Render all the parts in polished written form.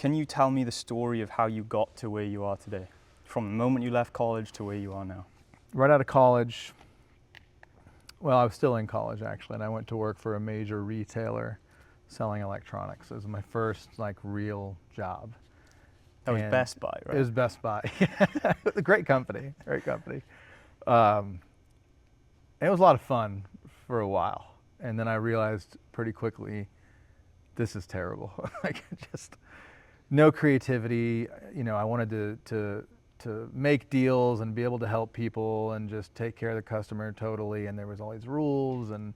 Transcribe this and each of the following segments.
Can you tell me the story of how you got to where you are today? From the moment you left college to where you are now. Right out of college, well, I was still in college actually, and I went to work for a major retailer selling electronics. It was my first like real job. That was And Best Buy, right? It was Best Buy. A great company, great company. It was a lot of fun for a while, and then I realized pretty quickly, this is terrible. Like just no creativity. You know, I wanted to make deals and be able to help people and just take care of the customer totally. And there was all these rules, and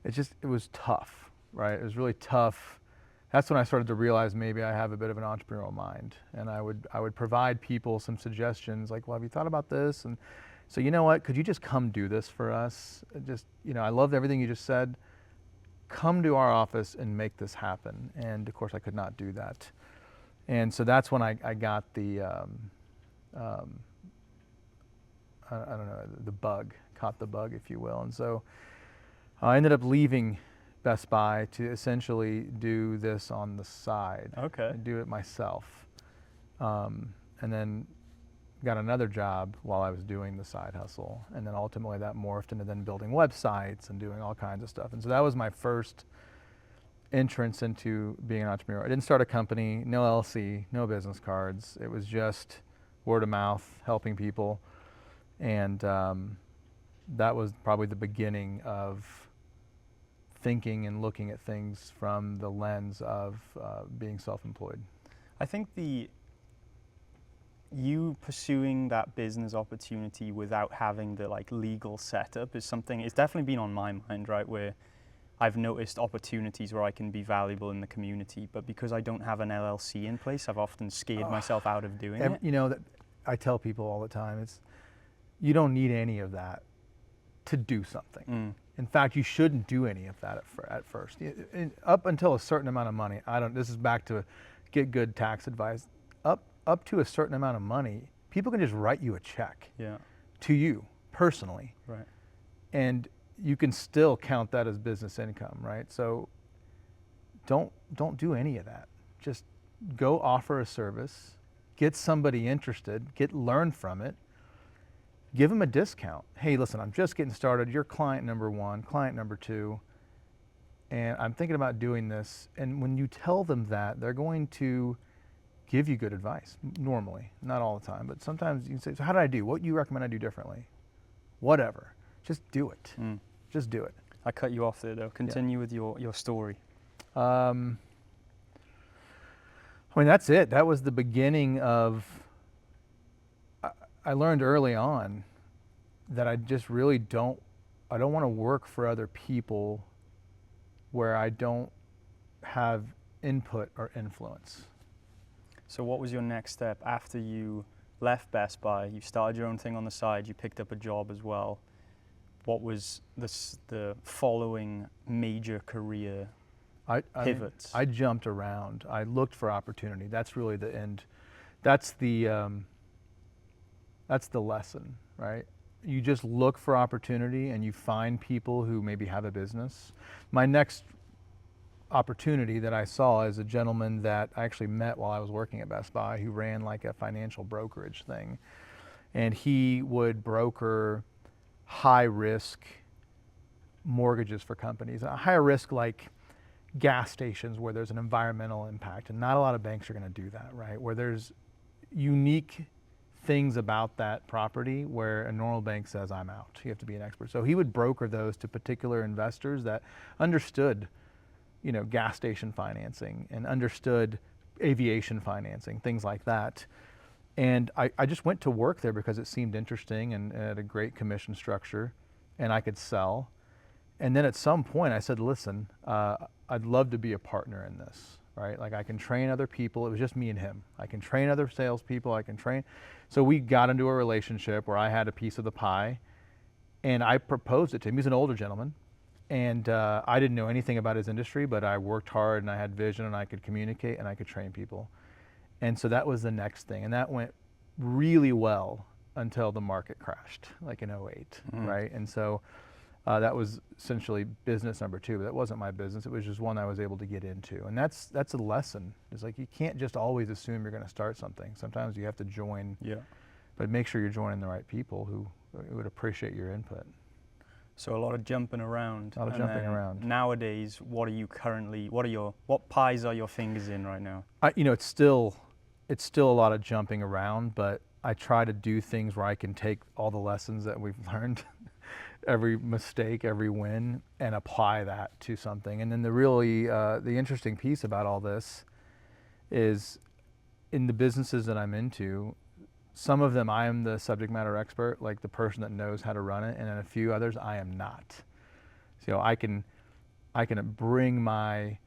it was tough, right? It was really tough. That's when I started to realize maybe I have a bit of an entrepreneurial mind, and I would provide people some suggestions like, well, have you thought about this? And so, you know what, could you just come do this for us? Just, you know, I loved everything you just said. Come to our office and make this happen. And of course I could not do that. And so that's when I got the, I don't know, the bug, caught the bug, if you will. And so I ended up leaving Best Buy to essentially do this on the side. Okay. And do it myself. And then got another job while I was doing the side hustle. And then ultimately that morphed into then building websites and doing all kinds of stuff. And so that was my first entrance into being an entrepreneur. I didn't start a company, no LLC, no business cards. It was just word of mouth, helping people. And that was probably the beginning of thinking and looking at things from the lens of being self-employed. I think you pursuing that business opportunity without having the like legal setup is something, it's definitely been on my mind, right? Where I've noticed opportunities where I can be valuable in the community, but because I don't have an LLC in place, I've often scared myself out of doing it. You know, that I tell people all the time, you don't need any of that to do something. In fact, you shouldn't do any of that at first. Up until a certain amount of money, this is back to get good tax advice. Up to a certain amount of money, people can just write you a check to you personally. Right. And you can still count that as business income, right? So don't do any of that. Just go offer a service, get somebody interested, learn from it, give them a discount. Hey, listen, I'm just getting started. You're client number 1, client number 2, and I'm thinking about doing this. And when you tell them that, they're going to give you good advice, normally, not all the time, but sometimes you can say, so how did I do? What do you recommend I do differently? Whatever, just do it. Just do it. I cut you off there though. Continue with your story. I mean, that's it. That was the beginning of, I learned early on that I just really I don't want to work for other people where I don't have input or influence. So what was your next step after you left Best Buy? You started your own thing on the side, you picked up a job as well. What was the following major career pivots? I jumped around. I looked for opportunity. That's really the end. That's the lesson, right? You just look for opportunity and you find people who maybe have a business. My next opportunity that I saw is a gentleman that I actually met while I was working at Best Buy who ran like a financial brokerage thing. And he would broker high risk mortgages for companies. High risk like gas stations where there's an environmental impact, and not a lot of banks are going to do that, right? Where there's unique things about that property where a normal bank says, I'm out. You have to be an expert. So he would broker those to particular investors that understood, you know, gas station financing and understood aviation financing, things like that. And I just went to work there because it seemed interesting and had a great commission structure and I could sell. And then at some point I said, listen, I'd love to be a partner in this, right? Like I can train other people. It was just me and him. I can train other salespeople. I can train. So we got into a relationship where I had a piece of the pie and I proposed it to him. He's an older gentleman. And I didn't know anything about his industry, but I worked hard and I had vision and I could communicate and I could train people. And so that was the next thing. And that went really well until the market crashed, like in '08, right? And so That was essentially business number 2, but that wasn't my business. It was just one I was able to get into. And that's a lesson. It's like you can't just always assume you're going to start something. Sometimes you have to join, Yeah. but make sure you're joining the right people who would appreciate your input. So a lot of jumping around. A lot of And jumping then around. Nowadays, what pies are your fingers in right now? It's still a lot of jumping around, but I try to do things where I can take all the lessons that we've learned, every mistake, every win, and apply that to something. And then the interesting piece about all this is in the businesses that I'm into, some of them I am the subject matter expert, like the person that knows how to run it, and in a few others I am not. So I can bring my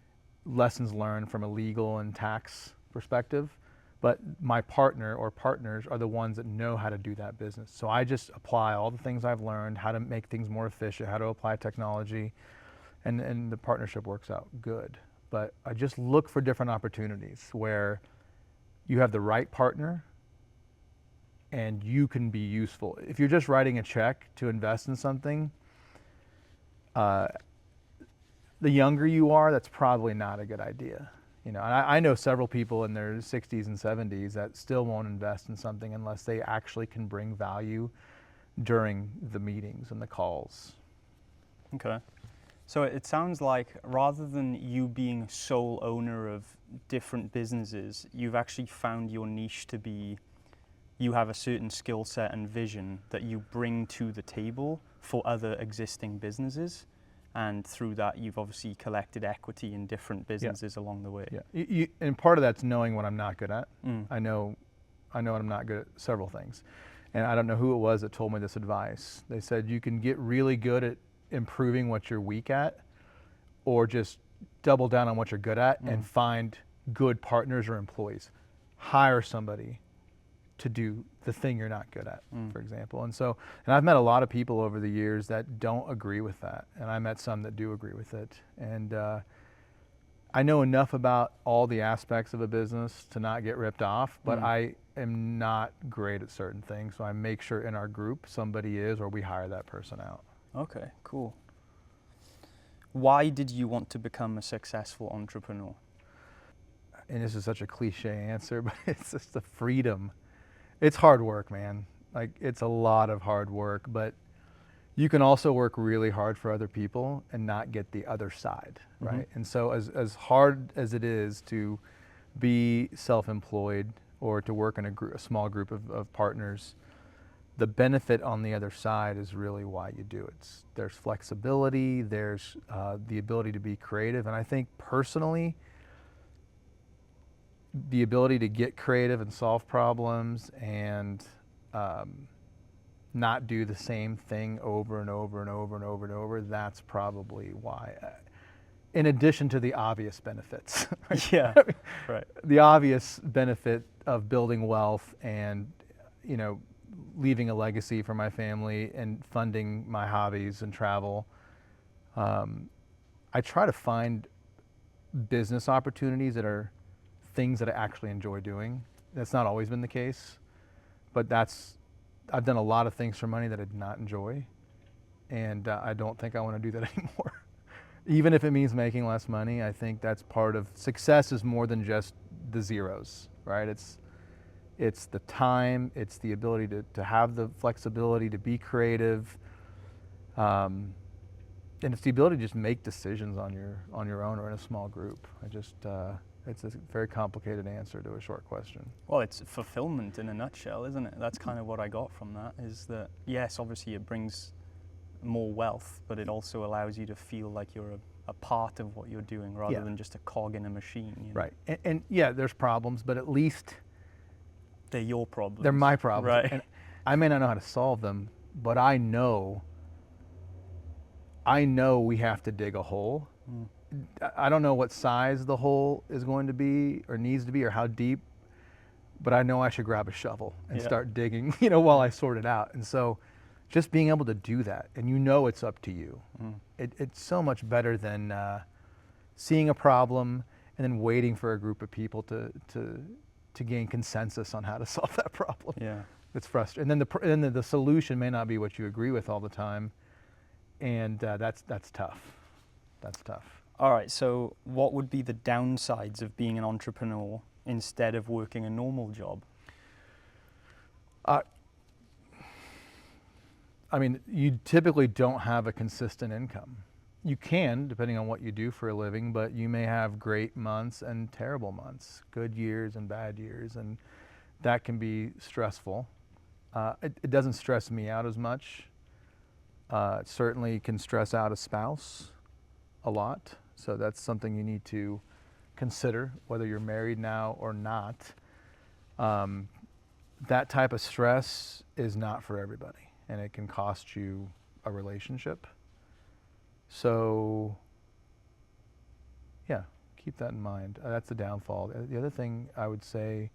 lessons learned from a legal and tax perspective, but my partner or partners are the ones that know how to do that business. So I just apply all the things I've learned, how to make things more efficient, how to apply technology, and the partnership works out good. But I just look for different opportunities where you have the right partner and you can be useful. If you're just writing a check to invest in something, the younger you are, that's probably not a good idea. And I know several people in their 60s and 70s that still won't invest in something unless they actually can bring value during the meetings and the calls. Okay. So it sounds like rather than you being sole owner of different businesses, you've actually found your niche to be, you have a certain skill set and vision that you bring to the table for other existing businesses. And through that, you've obviously collected equity in different businesses along the way. Yeah, and part of that's knowing what I'm not good at. I know what I'm not good at several things. And I don't know who it was that told me this advice. They said you can get really good at improving what you're weak at, or just double down on what you're good at and find good partners or employees. Hire somebody to do the thing you're not good at, for example. And I've met a lot of people over the years that don't agree with that. And I met some that do agree with it. And I know enough about all the aspects of a business to not get ripped off, but I am not great at certain things. So I make sure in our group somebody is, or we hire that person out. Okay, cool. Why did you want to become a successful entrepreneur? And this is such a cliche answer, but it's just the freedom. It's hard work, man. Like, it's a lot of hard work, but you can also work really hard for other people and not get the other side, right? And so as hard as it is to be self-employed or to work in a small group of partners, the benefit on the other side is really why you do it. There's flexibility, there's the ability to be creative, and I think personally, the ability to get creative and solve problems and not do the same thing over and over and over and over and over, that's probably why. In addition to the obvious benefits. Right? Yeah, right. The obvious benefit of building wealth and, leaving a legacy for my family and funding my hobbies and travel. I try to find business opportunities that are things that I actually enjoy doing. That's not always been the case, but I've done a lot of things for money that I did not enjoy, and I don't think I want to do that anymore. Even if it means making less money, I think that's part of success. Is more than just the zeros, right? It's the time, it's the ability to have the flexibility to be creative, and it's the ability to just make decisions on your own or in a small group. It's a very complicated answer to a short question. Well, it's fulfillment in a nutshell, isn't it? That's kind of what I got from that, is that, yes, obviously it brings more wealth, but it also allows you to feel like you're a part of what you're doing rather than just a cog in a machine. Right. And yeah, there's problems, but at least they're your problems. They're my problems. Right. And I may not know how to solve them, but I know we have to dig a hole. I don't know what size the hole is going to be or needs to be or how deep, but I know I should grab a shovel and start digging, while I sort it out. And so just being able to do that, and it's up to you. It's so much better than seeing a problem and then waiting for a group of people to gain consensus on how to solve that problem. Yeah. It's frustrating. And then the solution may not be what you agree with all the time, And that's tough. That's tough. All right, so what would be the downsides of being an entrepreneur instead of working a normal job? I mean, you typically don't have a consistent income. You can, depending on what you do for a living, but you may have great months and terrible months, good years and bad years, and that can be stressful. It doesn't stress me out as much. It certainly can stress out a spouse a lot, so that's something you need to consider, whether you're married now or not. That type of stress is not for everybody, and it can cost you a relationship. So, yeah, keep that in mind. That's the downfall. The other thing I would say,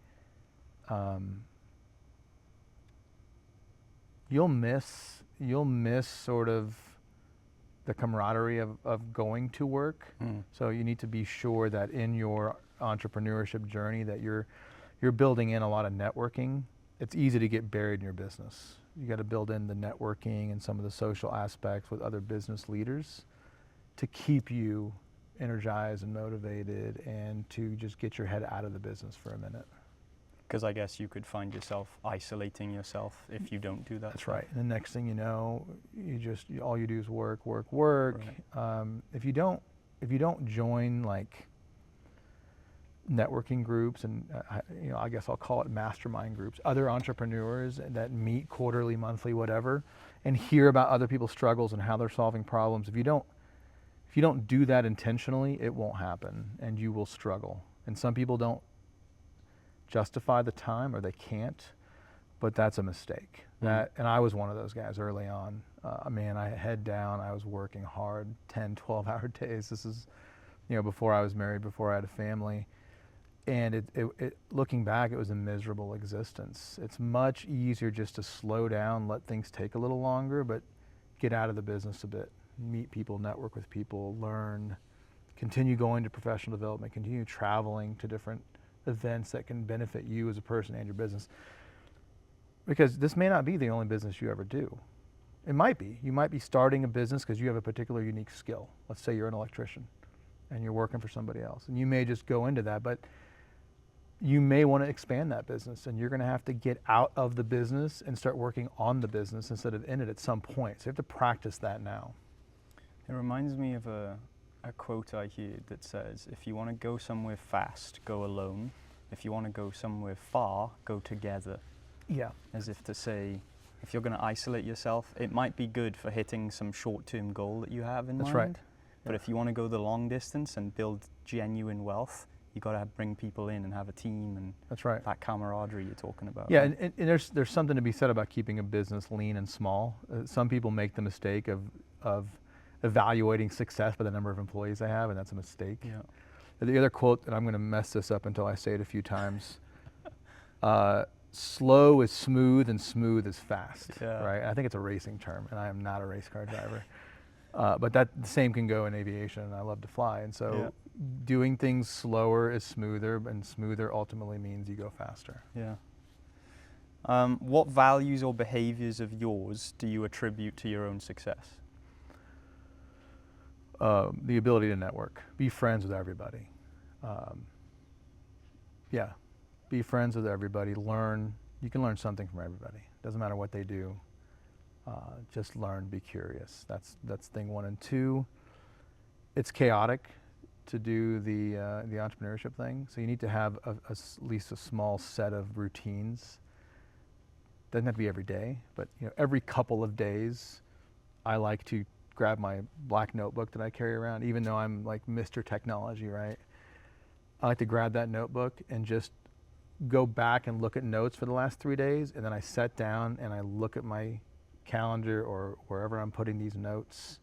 you'll miss sort of the camaraderie of going to work. So you need to be sure that in your entrepreneurship journey that you're building in a lot of networking. It's easy to get buried in your business. You got to build in the networking and some of the social aspects with other business leaders to keep you energized and motivated and to just get your head out of the business for a minute. Because I guess you could find yourself isolating yourself if you don't do that. That's right. And the next thing you know, all you do is work. Right. If you don't join like networking groups and I guess I'll call it mastermind groups, other entrepreneurs that meet quarterly, monthly, whatever, and hear about other people's struggles and how they're solving problems. If you don't do that intentionally, it won't happen and you will struggle. And some people don't justify the time or they can't, but that's a mistake. And I was one of those guys early on. Man, I had head down, I was working hard, 10, 12-hour days. This is, before I was married, before I had a family. And it looking back, it was a miserable existence. It's much easier just to slow down, let things take a little longer, but get out of the business a bit, meet people, network with people, learn, continue going to professional development, continue traveling to different events that can benefit you as a person and your business. Because this may not be the only business you ever do. It might be. You might be starting a business because you have a particular unique skill. Let's say you're an electrician and you're working for somebody else. And you may just go into that, but you may want to expand that business and you're going to have to get out of the business and start working on the business instead of in it at some point. So you have to practice that now. It reminds me of a quote I heard that says, if you want to go somewhere fast, go alone. If you want to go somewhere far, go together. Yeah. As if to say, if you're going to isolate yourself, it might be good for hitting some short-term goal that you have in mind. That's right. But if you want to go the long distance and build genuine wealth, you got to bring people in and have a team and that's right. That camaraderie you're talking about. Yeah, right? and there's something to be said about keeping a business lean and small. Some people make the mistake of evaluating success by the number of employees they have, and that's a mistake. Yeah. The other quote, and I'm going to mess this up until I say it a few times, slow is smooth and smooth is fast, right? I think it's a racing term, and I am not a race car driver. But the same can go in aviation, and I love to fly. And so doing things slower is smoother, and smoother ultimately means you go faster. Yeah. What values or behaviors of yours do you attribute to your own success? The ability to network, be friends with everybody. Be friends with everybody, learn. You can learn something from everybody. Doesn't matter what they do. Just learn, be curious. That's thing one. And two, it's chaotic to do the entrepreneurship thing. So you need to have at least a small set of routines. Doesn't have to be every day, but every couple of days, I like to grab my black notebook that I carry around, even though I'm like Mr. Technology, right? I like to grab that notebook and just go back and look at notes for the last 3 days, and then I sit down and I look at my calendar or wherever I'm putting these notes,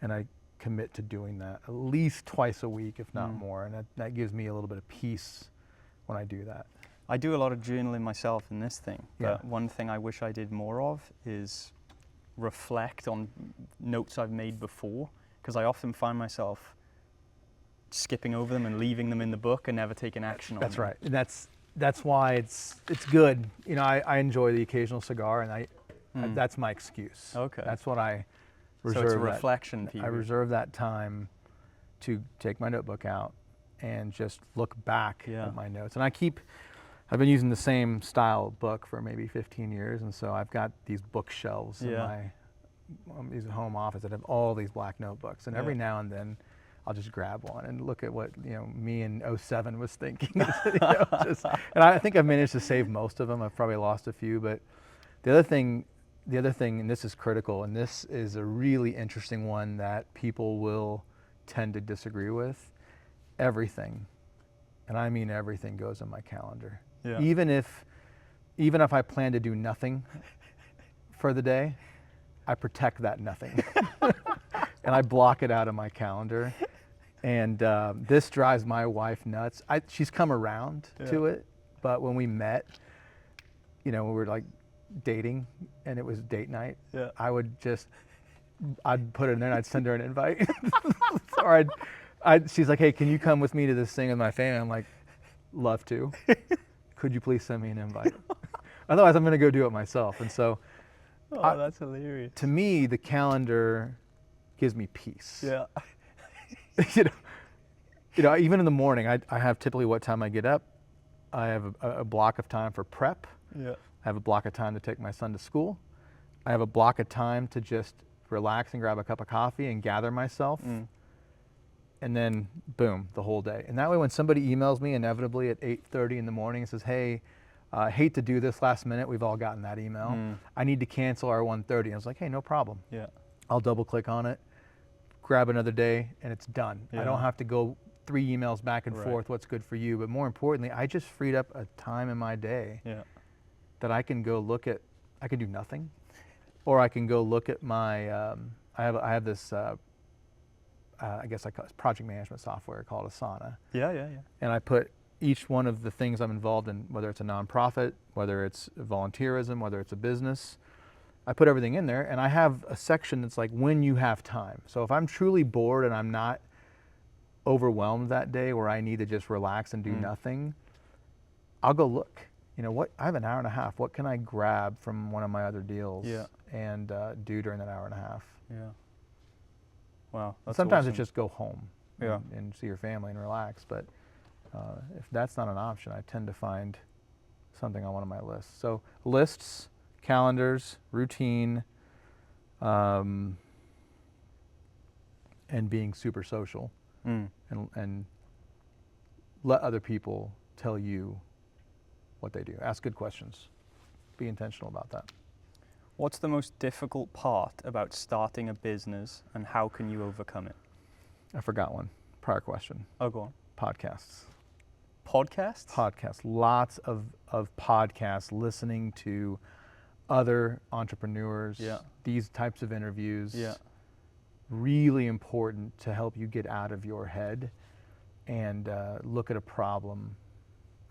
and I commit to doing that at least twice a week, if not more, and that gives me a little bit of peace when I do that. I do a lot of journaling myself in this thing, but one thing I wish I did more of is reflect on notes I've made before, because I often find myself skipping over them and leaving them in the book and never taking action on them. That's right. And that's why it's good. I enjoy the occasional cigar, and that's my excuse. Okay. That's what I So it's a reflection I period. reserve that time to take my notebook out and just look back Yeah. at my notes. And I've been using the same style book for maybe 15 years, and so I've got these bookshelves in my home office that have all these black notebooks. And every now and then, I'll just grab one and look at what me in '07 was thinking. And I think I've managed to save most of them. I've probably lost a few, but the other thing, and this is critical, and this is a really interesting one that people will tend to disagree with. Everything, and I mean everything, goes in my calendar. Yeah. Even if I plan to do nothing for the day, I protect that nothing, and I block it out of my calendar. And this drives my wife nuts. She's come around to it, but when we met, we were like dating, and it was date night. Yeah. I'd put it in there and I'd send her an invite, or she's like, "Hey, can you come with me to this thing with my family?" I'm like, "Love to. Could you please send me an invite?" Otherwise, I'm going to go do it myself. And so, that's hilarious. To me, the calendar gives me peace. Yeah. Even in the morning, I have typically what time I get up. I have a block of time for prep. Yeah. I have a block of time to take my son to school. I have a block of time to just relax and grab a cup of coffee and gather myself. And then boom, the whole day. And that way, when somebody emails me inevitably at 8:30 in the morning and says, "Hey, I hate to do this last minute," we've all gotten that email. "I need to cancel our 1:30. I was like, "Hey, no problem." Yeah. I'll double click on it, grab another day, and it's done. Yeah. I don't have to go 3 emails back and forth, what's good for you. But more importantly, I just freed up a time in my day that I can go look at. I can do nothing, or I can go look at my, I have this, I guess I call it project management software called Asana. Yeah. And I put each one of the things I'm involved in, whether it's a nonprofit, whether it's volunteerism, whether it's a business, I put everything in there, and I have a section that's like when you have time. So if I'm truly bored and I'm not overwhelmed that day where I need to just relax and do nothing, I'll go look. I have an hour and a half. What can I grab from one of my other deals and do during that hour and a half? Yeah. Wow. That's Sometimes awesome. it's just go home and see your family and relax. But if that's not an option, I tend to find something on one of my lists. So lists, calendars, routine, and being super social, and let other people tell you what they do. Ask good questions. Be intentional about that. What's the most difficult part about starting a business, and how can you overcome it? I forgot one. Prior question. Oh, go on. Podcasts. Podcasts? Podcasts. Lots of podcasts, listening to other entrepreneurs, these types of interviews. Really important to help you get out of your head and look at a problem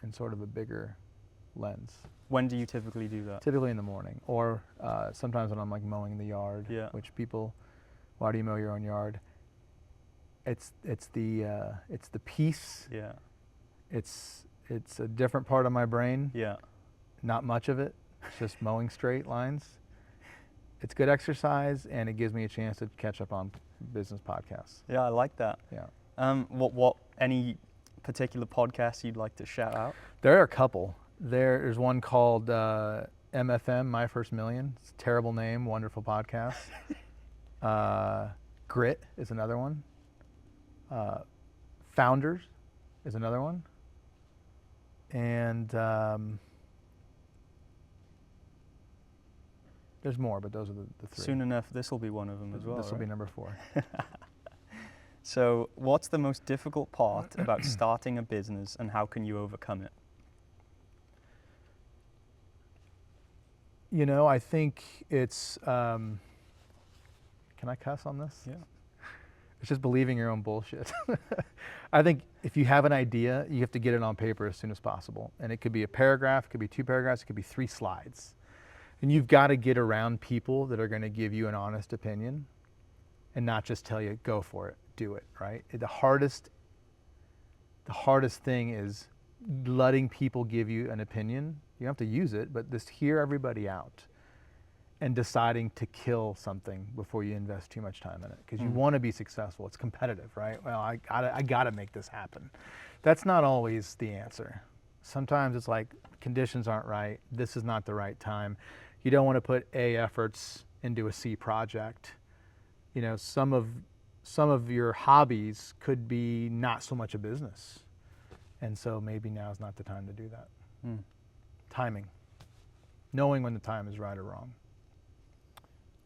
in sort of a bigger lens. When do you typically do that? Typically in the morning, or sometimes when I'm like mowing the yard. Which people, why do you mow your own yard? It's the peace. It's a different part of my brain. Not much of it. It's just mowing straight lines. It's good exercise, and it gives me a chance to catch up on business podcasts. Yeah, I like that. What any particular podcasts you'd like to shout out? There are a couple. There's one called MFM, My First Million. It's a terrible name, wonderful podcast. Grit is another one. Founders is another one. And there's more, but those are the three. Soon enough, this will be one of them as well. This will be number 4. So, what's the most difficult part about starting a business, and how can you overcome it? I think it's, can I cuss on this? Yeah. It's just believing your own bullshit. I think if you have an idea, you have to get it on paper as soon as possible. And it could be a paragraph, it could be 2 paragraphs, it could be 3 slides. And you've got to get around people that are going to give you an honest opinion and not just tell you, go for it, do it, right? The hardest thing is letting people give you an opinion. You don't have to use it, but just hear everybody out and deciding to kill something before you invest too much time in it, because you Mm. want to be successful. It's competitive, right? Well, I gotta make this happen. That's not always the answer. Sometimes it's like conditions aren't right. This is not the right time. You don't want to put A efforts into a C project. You know, some of your hobbies could be not so much a business, and so maybe now is not the time to do that. Mm. Timing, knowing when the time is right or wrong.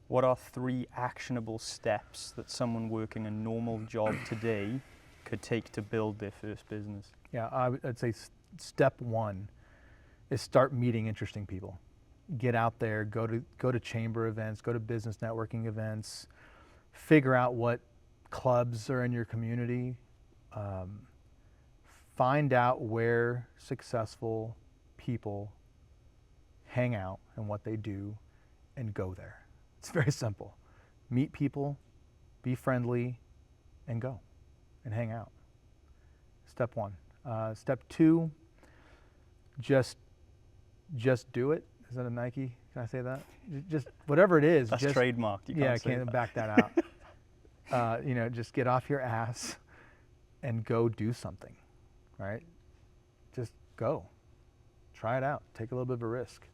What are 3 actionable steps that someone working a normal job today could take to build their first business? Yeah, I'd say step 1 is start meeting interesting people. Get out there, go to chamber events, go to business networking events, figure out what clubs are in your community, find out where successful people hang out and what they do, and go there. It's very simple. Meet people, be friendly, and go and hang out. Step 1. Step 2, just do it. Is that a Nike? Can I say that? Just whatever it is. That's just trademarked. You can't yeah, I say can't that. back that out. You know, just get off your ass and go do something, right? Just go. Try it out. Take a little bit of a risk.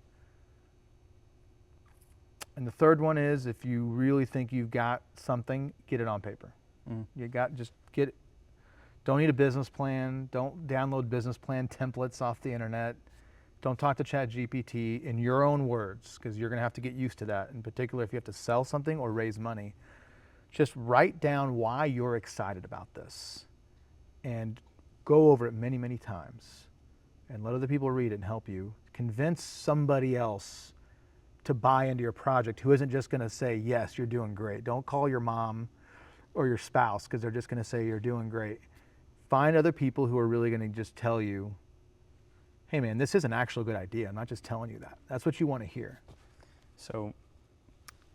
And the third one is, if you really think you've got something, get it on paper. Mm. Just get it. Don't need a business plan. Don't download business plan templates off the internet. Don't talk to ChatGPT in your own words, because you're going to have to get used to that. In particular, if you have to sell something or raise money, just write down why you're excited about this and go over it many, many times and let other people read it and help you. Convince somebody else to buy into your project who isn't just going to say, yes, you're doing great. Don't call your mom or your spouse because they're just going to say you're doing great. Find other people who are really going to just tell you, hey man, this is an actual good idea. I'm not just telling you that. That's what you want to hear. So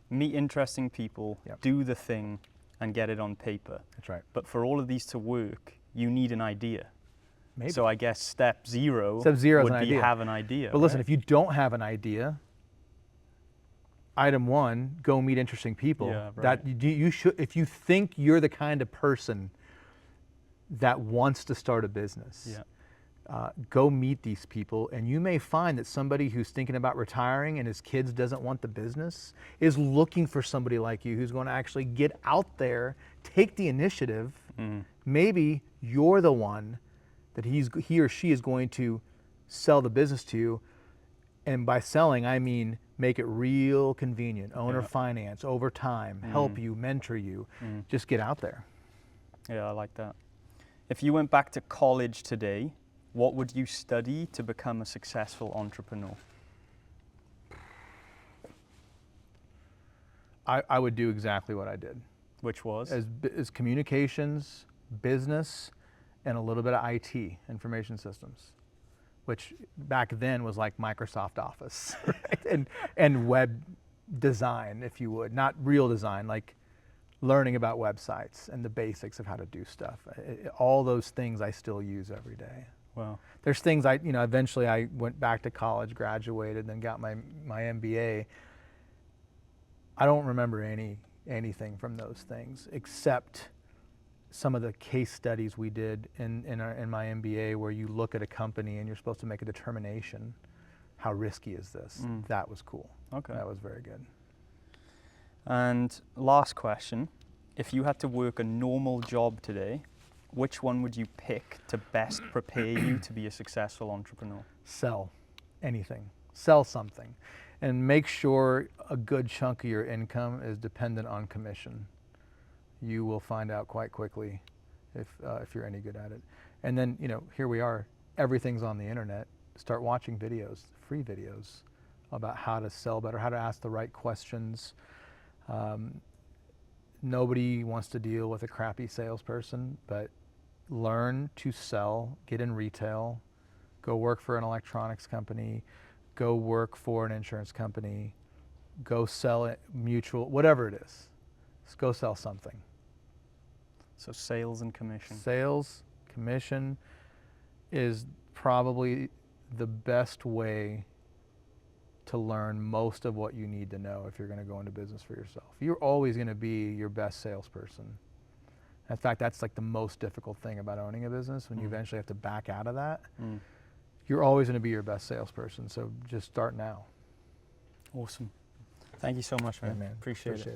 meet interesting people, Yep. do the thing, and get it on paper. That's right. But for all of these to work, you need an idea. Maybe. So I guess step 0 Step 0 is would an be idea. have an idea. But listen, right? if you don't have an idea, item 1, go meet interesting people. Yeah, That right. you should, if you think you're the kind of person that wants to start a business, Yeah. go meet these people, and you may find that somebody who's thinking about retiring and his kids doesn't want the business is looking for somebody like you who's going to actually get out there, take the initiative. Mm. Maybe you're the one that he or she is going to sell the business to you, and by selling I mean make it real convenient, owner Yeah. finance over time, help you, mentor you. Just get out there. Yeah, I like that. If you went back to college today, what would you study to become a successful entrepreneur? I would do exactly what I did. Which was? As communications, business, and a little bit of IT, information systems, which back then was like Microsoft Office, right? and web design, if you would, not real design, like learning about websites and the basics of how to do stuff. All those things I still use every day. Wow. There's things eventually I went back to college, graduated, then got my MBA. I don't remember anything from those things except some of the case studies we did in my MBA, where you look at a company and you're supposed to make a determination. How risky is this? That was cool. Okay. That was very good. And last question, if you had to work a normal job today, which one would you pick to best prepare you to be a successful entrepreneur? Sell anything. Sell something. And make sure a good chunk of your income is dependent on commission. You will find out quite quickly if you're any good at it. And then, here we are. Everything's on the internet. Start watching videos, free videos, about how to sell better, how to ask the right questions. Nobody wants to deal with a crappy salesperson, but learn to sell, get in retail, go work for an electronics company, go work for an insurance company, go sell it, mutual, whatever it is. Just go sell something. So sales and commission. Sales, commission is probably the best way to learn most of what you need to know if you're going to go into business for yourself. You're always going to be your best salesperson. In fact, that's like the most difficult thing about owning a business, when you eventually have to back out of that. You're always going to be your best salesperson, so just start now. Awesome. Thank you so much, man. Yeah, man. Appreciate it.